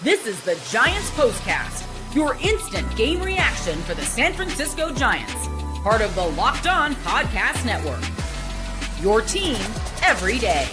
This is the Giants Postcast, your instant game reaction for the San Francisco Giants, part of the Locked On Podcast Network. Your team every day.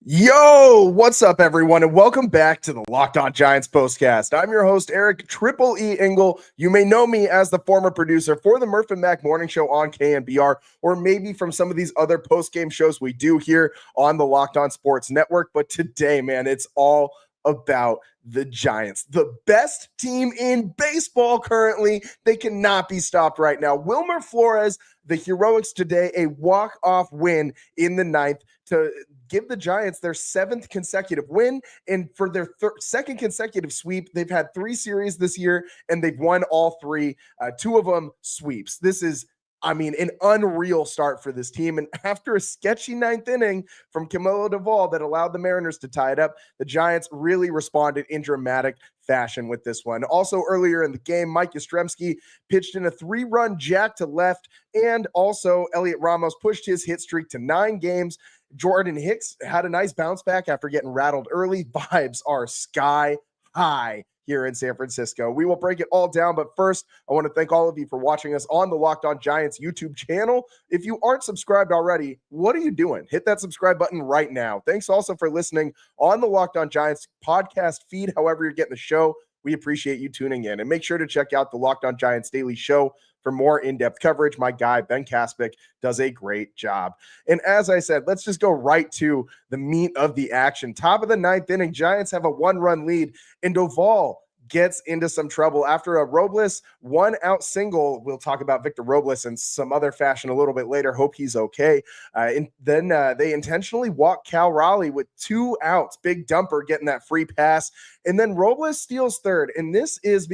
Yo, what's up, everyone, and welcome back to the Locked On Giants Postcast. I'm your host, Eric Triple E Engel. You may know me as the former producer for the Murph and Mac Morning Show on KNBR, or maybe from some of these other post-game shows we do here on the Locked On Sports Network. But today, man, it's all about the Giants, the best team in baseball currently. They cannot be stopped right now. Wilmer Flores, the heroics today, a walk-off win in the ninth to give the Giants their seventh consecutive win, and for their second consecutive sweep. They've had 3 series this year, and they've won all 3, 2 of them sweeps. This is, an unreal start for this team. And after a sketchy 9th inning from Camilo Doval that allowed the Mariners to tie it up, the Giants really responded in dramatic fashion with this one. Also earlier in the game, Mike Yastrzemski pitched in a 3-run jack to left, and also Heliot Ramos pushed his hit streak to 9 games. Jordan Hicks had a nice bounce back after getting rattled early. Vibes are sky high here in San Francisco. We will break it all down, but first, I want to thank all of you for watching us on the Locked On Giants YouTube channel. If you aren't subscribed already, what are you doing? Hit that subscribe button right now. Thanks also for listening on the Locked On Giants podcast feed, however you're getting the show. We appreciate you tuning in, and make sure to check out the Locked On Giants Daily Show for more in-depth coverage. My guy, Ben Kaspick, does a great job. And as I said, let's just go right to the meat of the action. Top of the 9th inning, Giants have a 1-run lead, and Doval gets into some trouble after a Robles 1-out single. We'll talk about Victor Robles in some other fashion a little bit later. Hope he's okay. And then they intentionally walk Cal Raleigh with 2 outs. Big dumper getting that free pass. And then Robles steals third. And this is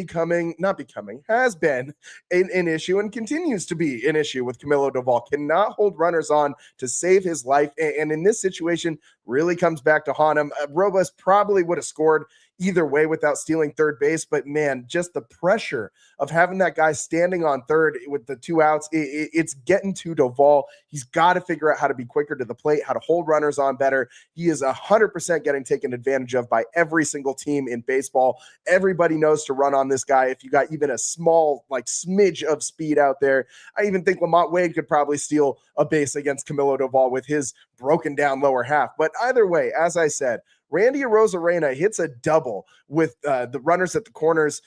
has been an issue and continues to be an issue with Camilo Doval. Cannot hold runners on to save his life. And in this situation, really comes back to haunt him. Robles probably would have scored either way without stealing third base, but man, just the pressure of having that guy standing on third with the 2 outs, it's getting to Doval. He's got to figure out how to be quicker to the plate, how to hold runners on better. He is 100% getting taken advantage of by every single team in baseball. Everybody knows to run on this guy. If you got even a small, smidge of speed out there, I even think Lamont Wade could probably steal a base against Camilo Doval with his broken down lower half. But either way, as I said, Randy Arozarena hits a double with the runners at the corners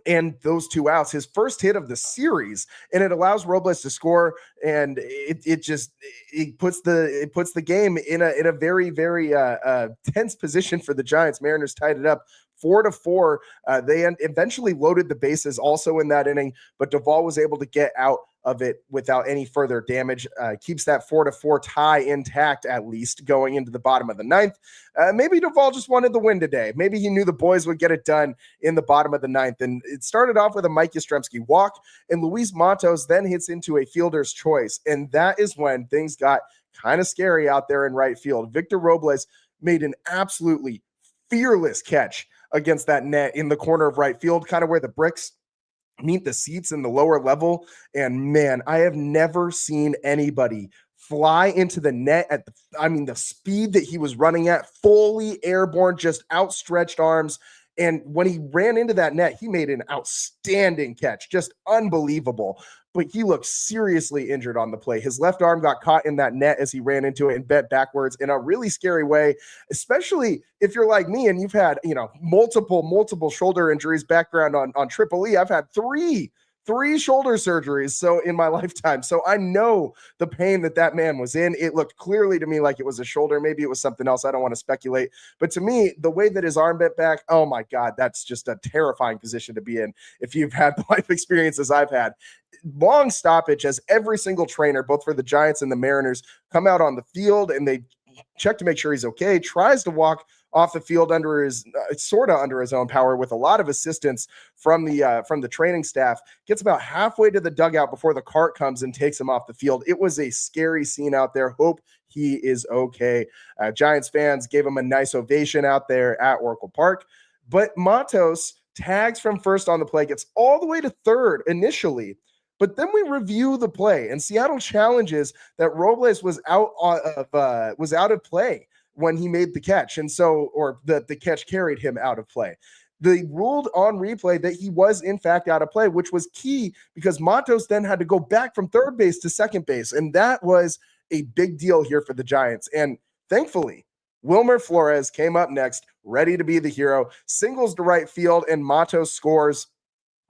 and those 2 outs, his first hit of the series, and it allows Robles to score, and it puts the game in a very, very tense position for the Giants. Mariners tied it up 4-4. They eventually loaded the bases also in that inning, but Doval was able to get out of it without any further damage. Keeps that 4-4 tie intact, at least going into the bottom of the 9th. Maybe Doval just wanted the win today. Maybe he knew the boys would get it done in the bottom of the 9th. And it started off with a Mike Yastrzemski walk, and Luis Matos then hits into a fielder's choice. And that is when things got kind of scary out there in right field. Victor Robles made an absolutely fearless catch against that net in the corner of right field, kind of where the bricks meet the seats in the lower level. And man, I have never seen anybody fly into the net at the speed that he was running at, fully airborne, just outstretched arms. And when he ran into that net, he made an outstanding catch, just unbelievable. But he looked seriously injured on the play. His left arm got caught in that net as he ran into it and bent backwards in a really scary way, especially if you're like me and you've had, multiple shoulder injuries, background on Triple E. I've had three shoulder surgeries so in my lifetime. So I know the pain that man was in. It looked clearly to me like it was a shoulder. Maybe it was something else. I don't want to speculate. But to me, the way that his arm bent back, oh my God, that's just a terrifying position to be in if you've had the life experiences I've had. Long stoppage as every single trainer, both for the Giants and the Mariners, come out on the field and they check to make sure he's okay, tries to walk off the field under his own power with a lot of assistance from the training staff, gets about halfway to the dugout before the cart comes and takes him off the field. It was a scary scene out there. Hope he is okay. Giants fans gave him a nice ovation out there at Oracle Park, but Matos tags from first on the play, gets all the way to third initially. But then we review the play, and Seattle challenges that Robles was out of play. when he made the catch. And so, or the catch carried him out of play. They ruled on replay that he was in fact out of play, which was key because Matos then had to go back from third base to second base. And that was a big deal here for the Giants. And thankfully, Wilmer Flores came up next, ready to be the hero, singles to right field, and Matos scores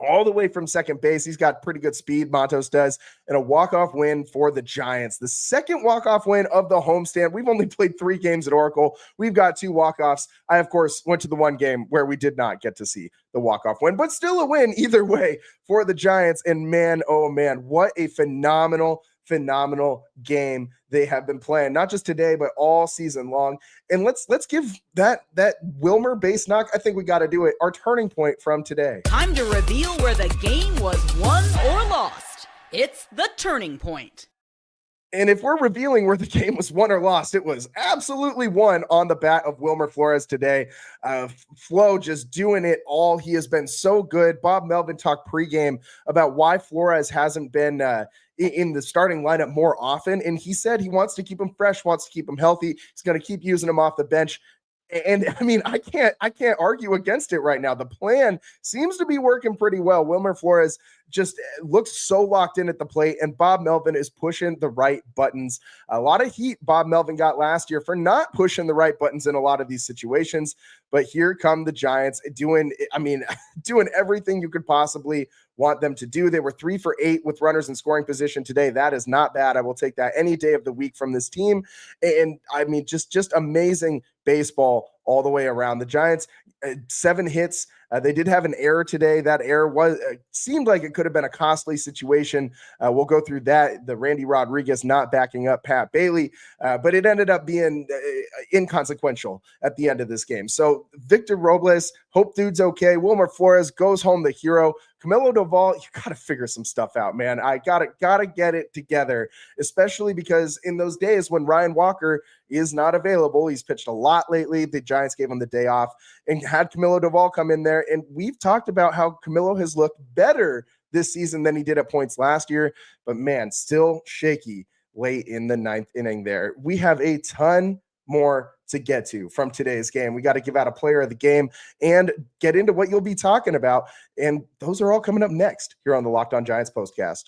all the way from second base. He's got pretty good speed, Matos does, and a walk-off win for the Giants. The second walk-off win of the homestand. We've only played 3 games at Oracle. We've got 2 walk-offs. I, of course, went to the one game where we did not get to see the walk-off win, but still a win either way for the Giants. And man, oh man, what a phenomenal game they have been playing, not just today, but all season long. And let's give that Wilmer base knock, I think we got to do it, our turning point from today. Time to reveal where the game was won or lost. It's the turning point. And if we're revealing where the game was won or lost, it was absolutely won on the bat of Wilmer Flores today. Flo just doing it all. He has been so good. Bob Melvin talked pregame about why Flores hasn't been in the starting lineup more often. And he said he wants to keep him fresh, wants to keep him healthy. He's going to keep using him off the bench. And I mean, I can't argue against it right now. The plan seems to be working pretty well. Wilmer Flores just looks so locked in at the plate, and Bob Melvin is pushing the right buttons. A lot of heat Bob Melvin got last year for not pushing the right buttons in a lot of these situations. But here come the Giants doing everything you could possibly want them to do. They were 3 for 8 with runners in scoring position today. That is not bad. I will take that any day of the week from this team. And I mean, just amazing baseball all the way around. The Giants, 7 hits. They did have an error today. That error seemed like it could have been a costly situation. We'll go through that. The Randy Rodriguez not backing up Pat Bailey, but it ended up being inconsequential at the end of this game. So Victor Robles, hope dude's okay. Wilmer Flores goes home the hero. Camilo Doval, you got to figure some stuff out, man. I gotta get it together, especially because in those days when Ryan Walker is not available, he's pitched a lot lately. The Giants gave him the day off and had Camilo Doval come in there. And we've talked about how Camilo has looked better this season than he did at points last year, but man, still shaky late in the 9th inning there. We have a ton more to get to from today's game. We got to give out a player of the game and get into what you'll be talking about. And those are all coming up next here on the Locked On Giants postcast.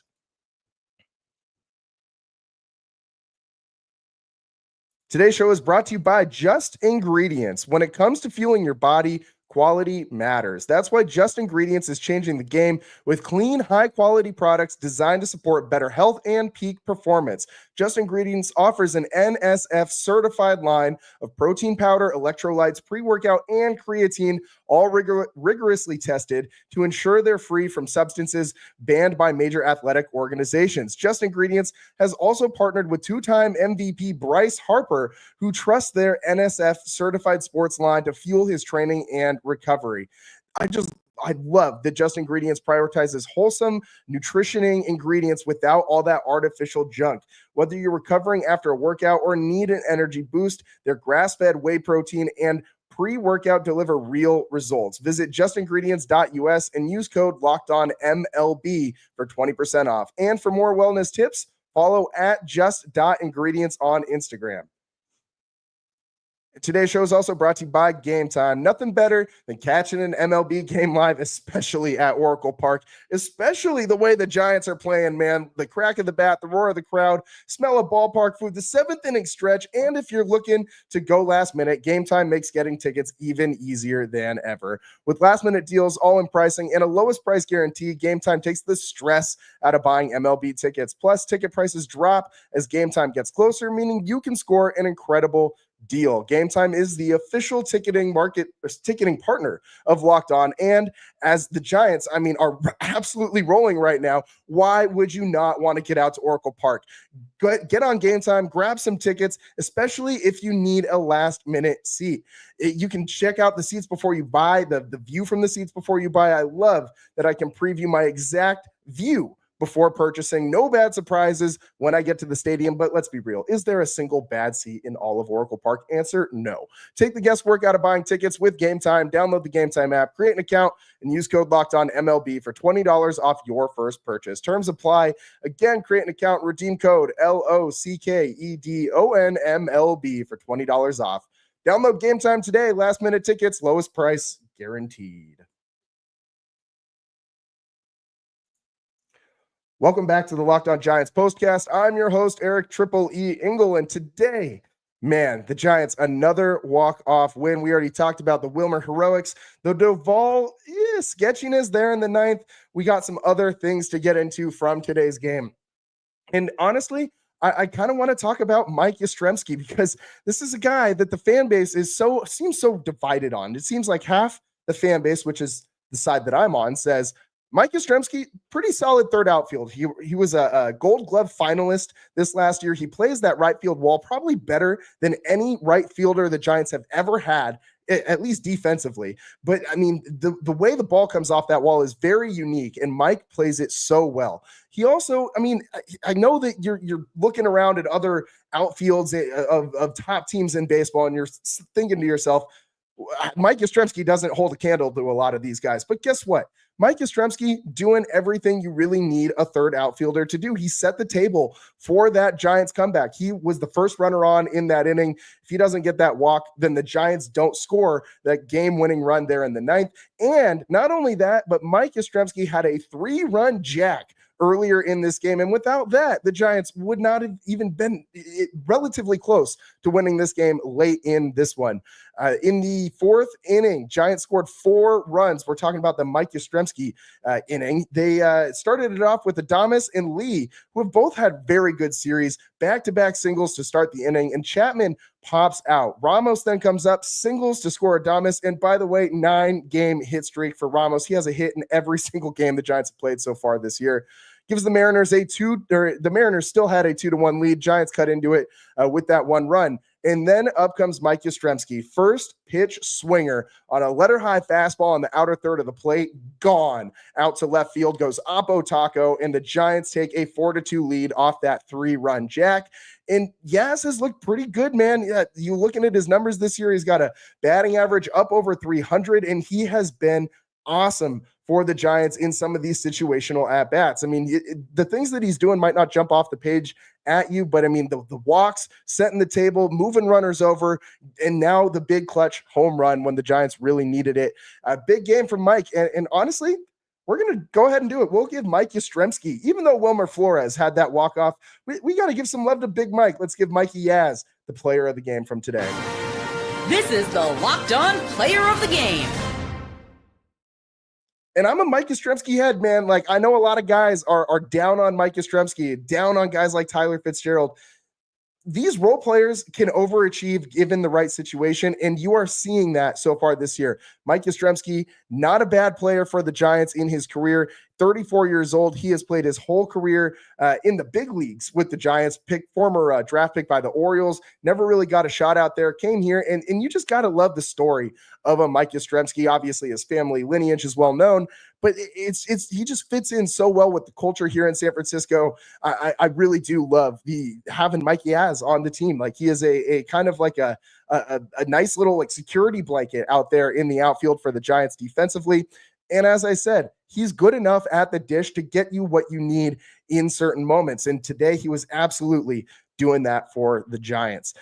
Today's show is brought to you by Just Ingredients. When it comes to fueling your body, quality matters. That's why Just Ingredients is changing the game with clean, high-quality products designed to support better health and peak performance. Just Ingredients offers an NSF-certified line of protein powder, electrolytes, pre-workout, and creatine, all rigorously tested to ensure they're free from substances banned by major athletic organizations. Just Ingredients has also partnered with 2-time MVP Bryce Harper, who trusts their NSF-certified sports line to fuel his training and recovery. I love that Just Ingredients prioritizes wholesome, nutritioning ingredients without all that artificial junk. Whether you're recovering after a workout or need an energy boost, their grass-fed whey protein and pre-workout deliver real results. Visit justingredients.us and use code LOCKEDONMLB for 20% off. And for more wellness tips, follow at just.ingredients on Instagram. Today's show is also brought to you by Game Time. Nothing better than catching an MLB game live, especially at Oracle Park, especially the way the Giants are playing, man. The crack of the bat, the roar of the crowd, smell of ballpark food, the 7th inning stretch, and if you're looking to go last minute, Game Time makes getting tickets even easier than ever. With last-minute deals, all-in pricing, and a lowest price guarantee, Game Time takes the stress out of buying MLB tickets. Plus, ticket prices drop as Game Time gets closer, meaning you can score an incredible deal. Game Time is the official ticketing partner of Locked On, and as the Giants, are absolutely rolling right now, why would you not want to get out to Oracle Park? Get on Game Time, grab some tickets, especially if you need a last-minute seat. You can check out the seats before you buy, the view from the seats before you buy. I love that I can preview my exact view before purchasing. No bad surprises when I get to the stadium, but let's be real. Is there a single bad seat in all of Oracle Park? Answer, no. Take the guesswork out of buying tickets with Game Time. Download the Game Time app, create an account, and use code LOCKEDONMLB for $20 off your first purchase. Terms apply. Again, create an account, redeem code LOCKEDONMLB for $20 off. Download Game Time today. Last minute tickets, lowest price guaranteed. Welcome back to the Locked On Giants postcast. I'm your host, Eric Triple E Engel, and today, man, the Giants, another walk-off win. We already talked about the Wilmer heroics, the Doval sketchiness there in the ninth. We got some other things to get into from today's game. And honestly, I kind of want to talk about Mike Yastrzemski, because this is a guy that the fan base seems so divided on. It seems like half the fan base, which is the side that I'm on, says Mike Yastrzemski, pretty solid third outfield. He was a Gold Glove finalist this last year. He plays that right field wall probably better than any right fielder the Giants have ever had, at least defensively. But I mean, the way the ball comes off that wall is very unique, and Mike plays it so well. He also, I mean, I know that you're looking around at other outfields of top teams in baseball, and you're thinking to yourself, Mike Yastrzemski doesn't hold a candle to a lot of these guys. But guess what? Mike Yastrzemski doing everything you really need a third outfielder to do. He set the table for that Giants comeback. He was the first runner on in that inning. If he doesn't get that walk, then the Giants don't score that game-winning run there in the ninth. And not only that, but Mike Yastrzemski had a 3-run jack earlier in this game. And without that, the Giants would not have even been relatively close to winning this game late in this one. In the fourth inning, Giants scored 4 runs. We're talking about the Mike Yastrzemski inning. They started it off with Adames and Lee, who have both had very good series, back-to-back singles to start the inning, and Chapman pops out. Ramos then comes up, singles to score Adames, and by the way, 9-game hit streak for Ramos. He has a hit in every single game the Giants have played so far this year. Gives the Mariners the Mariners still had a 2-1 lead. Giants cut into it with that 1 run. And then up comes Mike Yastrzemski. First pitch swinger on a letter-high fastball on the outer third of the plate. Gone. Out to left field goes Oppo Taco, and the Giants take a 4-2 lead off that 3-run jack. And Yaz has looked pretty good, man. You looking at his numbers this year, he's got a batting average up over 300, and he has been awesome for the Giants in some of these situational at-bats. I mean, the things that he's doing might not jump off the page at you, but I mean, the walks, setting the table, moving runners over, and now the big clutch home run when the Giants really needed it. A big game from Mike, and honestly, we're going to go ahead and do it. We'll give Mike Yastrzemski, even though Wilmer Flores had that walk-off, we got to give some love to Big Mike. Let's give Mikey Yaz the player of the game from today. This is the Locked On Player of the Game. And I'm a Mike Yastrzemski head, man. Like, I know a lot of guys are down on Mike Yastrzemski, down on guys like Tyler Fitzgerald. These role players can overachieve given the right situation, and you are seeing that so far this year. Mike Yastrzemski, not a bad player for the Giants in his career. 34 years old. He has played his whole career in the big leagues with the Giants, former draft pick by the Orioles, never really got a shot out there, came here, and you just got to love the story of a Mike Yastrzemski. Obviously, his family lineage is well known, but he just fits in so well with the culture here in San Francisco. I really do love having Mike Yaz on the team. Like, he is a kind of like a nice little like security blanket out there in the outfield for the Giants defensively. And as I said, he's good enough at the dish to get you what you need in certain moments. And today he was absolutely doing that for the Giants.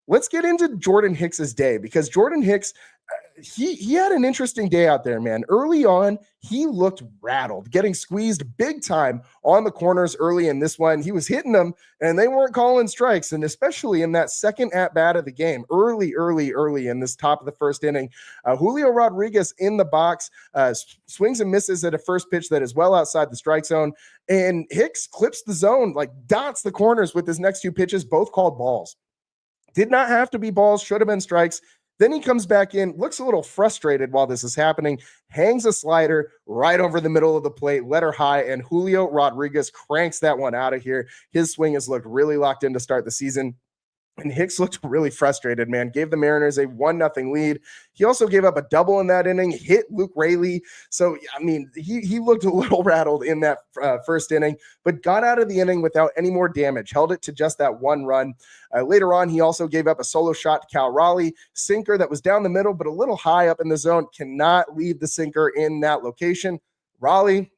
Let's get into Jordan Hicks's day, because Jordan Hicks, he had an interesting day out there, man. Early on, he looked rattled, getting squeezed big time on the corners early in this one. He was hitting them, and they weren't calling strikes, and especially in that second at-bat of the game, early in this top of the first inning. Julio Rodriguez in the box, swings and misses at a first pitch that is well outside the strike zone, and Hicks clips the zone, like dots the corners with his next 2 pitches, both called balls. Did not have to be balls, should have been strikes. Then he comes back in, looks a little frustrated while this is happening, hangs a slider right over the middle of the plate, letter high, and Julio Rodriguez cranks that one out of here. His swing has looked really locked in to start the season. And Hicks looked really frustrated, man. Gave the Mariners a 1-0 lead. He also gave up a double in that inning, hit Luke Raley. So, I mean, he looked a little rattled in that first inning, but got out of the inning without any more damage, held it to just that 1 run. Later on, he also gave up a solo shot to Cal Raleigh, sinker that was down the middle, but a little high up in the zone. Cannot leave the sinker in that location. Raleigh,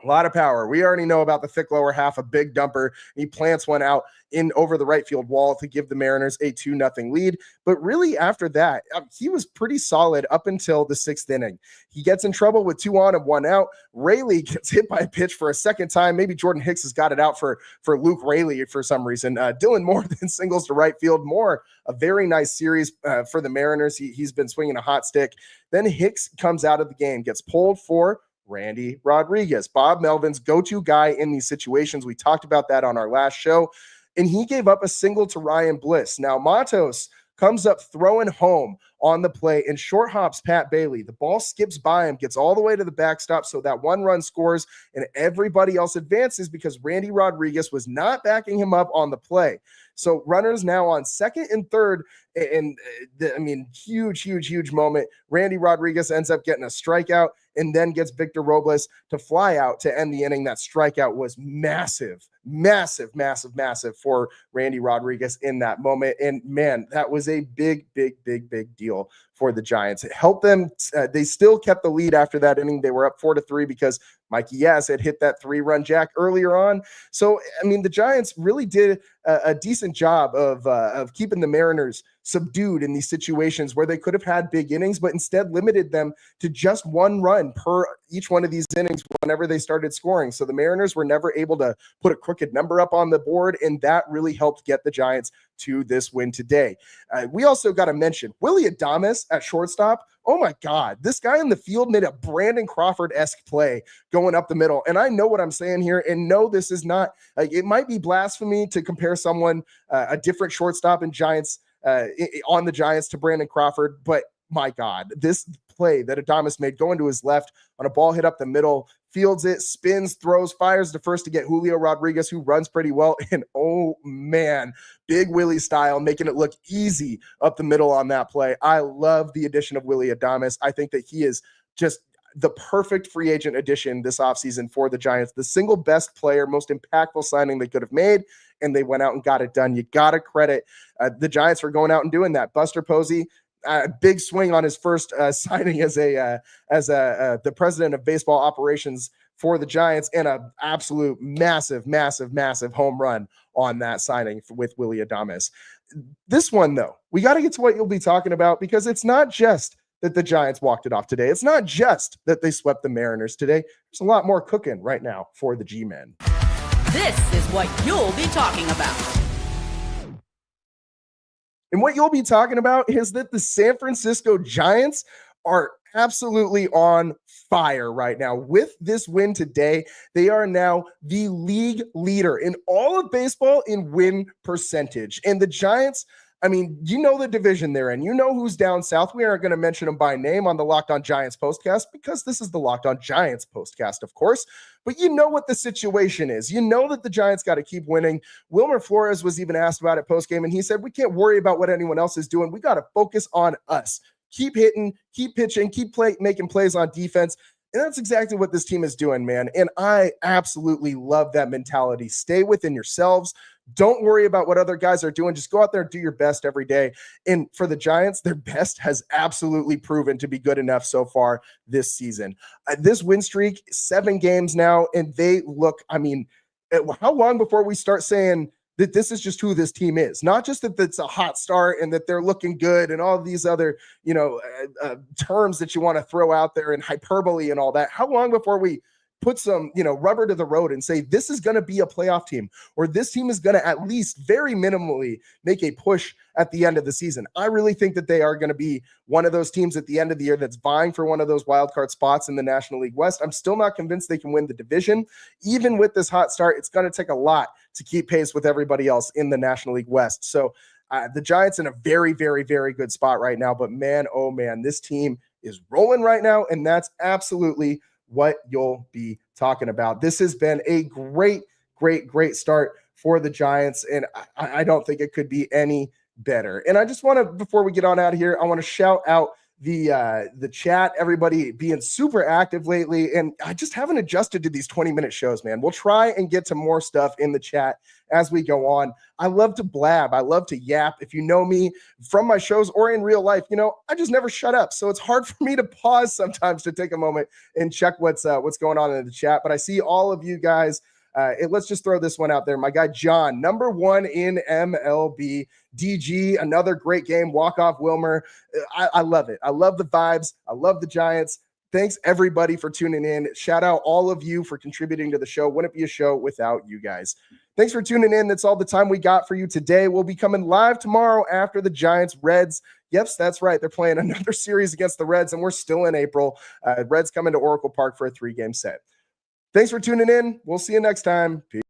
A lot of power. We already know about the thick lower half, a big dumper. He plants one out in over the right field wall to give the Mariners a 2-0 lead. But really after that, he was pretty solid up until the 6th inning. He gets in trouble with 2 on and 1 out. Rayleigh gets hit by a pitch for a second time. Maybe Jordan Hicks has got it out for Luke Rayleigh for some reason. Dylan Moore then singles to right field. Moore, a very nice series for the Mariners. He's been swinging a hot stick. Then Hicks comes out of the game, gets pulled for Randy Rodriguez, Bob Melvin's go-to guy in these situations. We talked about that on our last show, and he gave up a single to Ryan Bliss. Now, Matos comes up throwing home on the play and short hops Pat Bailey. The ball skips by him, gets all the way to the backstop, so that 1 run scores, and everybody else advances because Randy Rodriguez was not backing him up on the play. So runners now on 2nd and 3rd, and huge moment. Randy Rodriguez ends up getting a strikeout and then gets Victor Robles to fly out to end the inning. That strikeout was massive for Randy Rodriguez in that moment. And man, that was a big deal for the Giants. It helped them. They still kept the lead after that inning. They were up 4-3 because Mikey Yaz had hit that 3-run jack earlier on. So, the Giants really did a decent job of keeping the Mariners subdued in these situations where they could have had big innings, but instead limited them to just 1 run per each one of these innings whenever they started scoring. So the Mariners were never able to put a crooked number up on the board, and that really helped get the Giants to this win today. We also got to mention Willie Adames at shortstop. Oh my God, this guy in the field made a Brandon Crawford-esque play going up the middle. And I know what I'm saying here. And no, this is not, it might be blasphemy to compare someone, a different shortstop in Giants, on the Giants to Brandon Crawford. But my God, this play that Adames made going to his left on a ball hit up the middle, fields it, spins, throws, fires to first to get Julio Rodriguez, who runs pretty well. And oh man, Big Willie style, making it look easy up the middle on that play. I love the addition of Willie Adames. I think that he is just the perfect free agent addition this offseason for the Giants, the single best player, most impactful signing they could have made, and they went out and got it done. You got to credit the Giants for going out and doing that. Buster Posey, big swing on his first signing as the president of baseball operations for the Giants, and an absolute massive home run on that signing with Willie Adames. This one, though, we got to get to what you'll be talking about, because it's not just that the Giants walked it off today. It's not just that they swept the Mariners today. There's a lot more cooking right now for the G-Men. This is what you'll be talking about. And what you'll be talking about is that the San Francisco Giants are absolutely on fire right now. With this win today, they are now the league leader in all of baseball in win percentage. And the Giants, you know the division they're in. You know who's down south. We aren't going to mention them by name on the Locked On Giants postcast, because this is the Locked On Giants postcast, of course. But you know what the situation is. You know that the Giants got to keep winning. Wilmer Flores was even asked about it postgame, and he said, we can't worry about what anyone else is doing. We got to focus on us. Keep hitting, keep pitching, making plays on defense. And that's exactly what this team is doing, man. And I absolutely love that mentality. Stay within yourselves. Don't worry about what other guys are doing. Just go out there and do your best every day. And for the Giants, their best has absolutely proven to be good enough so far this season. This win streak, 7 games now, and they look, how long before we start saying that this is just who this team is? Not just that it's a hot start and that they're looking good and all these other, terms that you want to throw out there and hyperbole and all that. How long before we put some, rubber to the road and say this is going to be a playoff team, or this team is going to at least very minimally make a push at the end of the season? I really think that they are going to be one of those teams at the end of the year that's vying for one of those wild card spots in the National League West. I'm still not convinced they can win the division. Even with this hot start, it's going to take a lot to keep pace with everybody else in the National League West. So the Giants in a very, very, very good spot right now. But man, oh man, this team is rolling right now, and that's absolutely what you'll be talking about. This has been a great start for the Giants, and I don't think it could be any better. And I just want to, before we get on out of here, I want to shout out the chat, everybody being super active lately, and I just haven't adjusted to these 20-minute shows, man. We'll try and get to more stuff in the chat as we go on. I love to blab. I love to yap. If you know me from my shows or in real life, I just never shut up. So it's hard for me to pause sometimes to take a moment and check what's going on in the chat. But I see all of you guys. Let's just throw this one out there. My guy, John, number 1 in MLB. DG, another great game. Walk-off Wilmer. I love it. I love the vibes. I love the Giants. Thanks, everybody, for tuning in. Shout out all of you for contributing to the show. Wouldn't be a show without you guys. Thanks for tuning in. That's all the time we got for you today. We'll be coming live tomorrow after the Giants-Reds. Yes, that's right. They're playing another series against the Reds, and we're still in April. Reds coming to Oracle Park for a 3-game set. Thanks for tuning in. We'll see you next time. Peace.